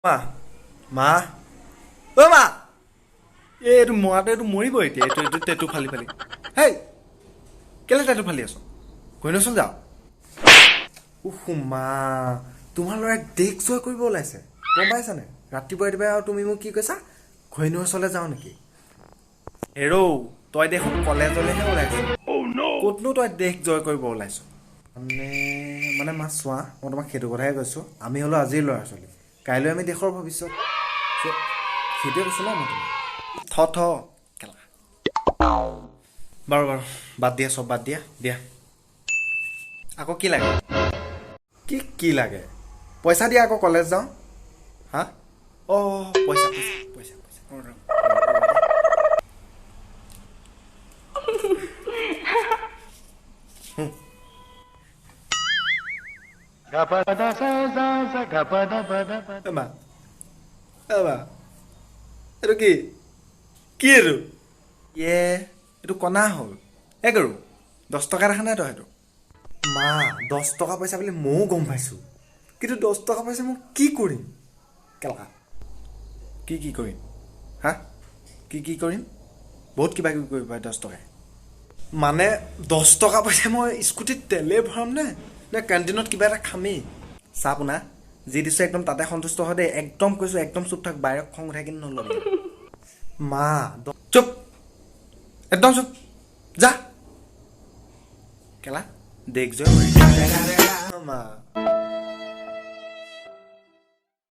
মা মা অ মা এইটো মৰাটো এইটো মৰিব এতিয়া এইটো টেটু ফালি ফালি হেই কেলে টেটু ফালি আছ গৈ নচোন যাওঁ উফ মা তোমাৰ ল'ৰাই দেশ জয় কৰিব ওলাইছে গম পাইছানে ৰাতিপুৱা আৰু তুমি মোক কি কৈছা ঘৈণীৰ ওচৰলৈ যাওঁ নেকি হেৰৌ তই দেখোন কলেজলৈহে ওলাইছ ক'তনো তই দেশ জয় কৰিব ওলাইছ মানে মা চোৱা মই তোমাক সেইটো কথাই কৈছোঁ আমি হ'লো আজিৰ ল'ৰা ছোৱালী কাইলৈ আমি দেশৰ ভৱিষ্যত সেইটোৱে কৈছোঁ ন মই তোমাক কেলা বাৰু বাদ দিয়া চব বাদ দিয়া আকৌ কি লাগে কি লাগে পইচা দিয়া আকৌ কলেজ যাওঁ হা পইচা এইটো কি এইটো এইটো কণা হ'ল গৰু 10 টকা দেখা নাই তই সেইটো মা 10 টকা পইচা বুলি ময়ো গম পাইছোঁ কিন্তু 10 টকা পইচা মই কি কৰিম কেলা কি কৰিম হা কি কৰিম বহুত কিবা কিবি কৰিব পাৰে 10 টকাই মানে 10 টকা পইচা মই স্কুটিত তেলেই ভৰাম নে কেণ্টিনত কিবা এটা খামেই চাহ পোনা যি দিছোঁ একদম তাতে সন্তুষ্ট হয় দেই একদম কৈছোঁ একদম চুপ থাক বাহিৰত খং উঠাই কিনে নল'বি মা চুপ একদম চুপ যা কেলা দেখ মা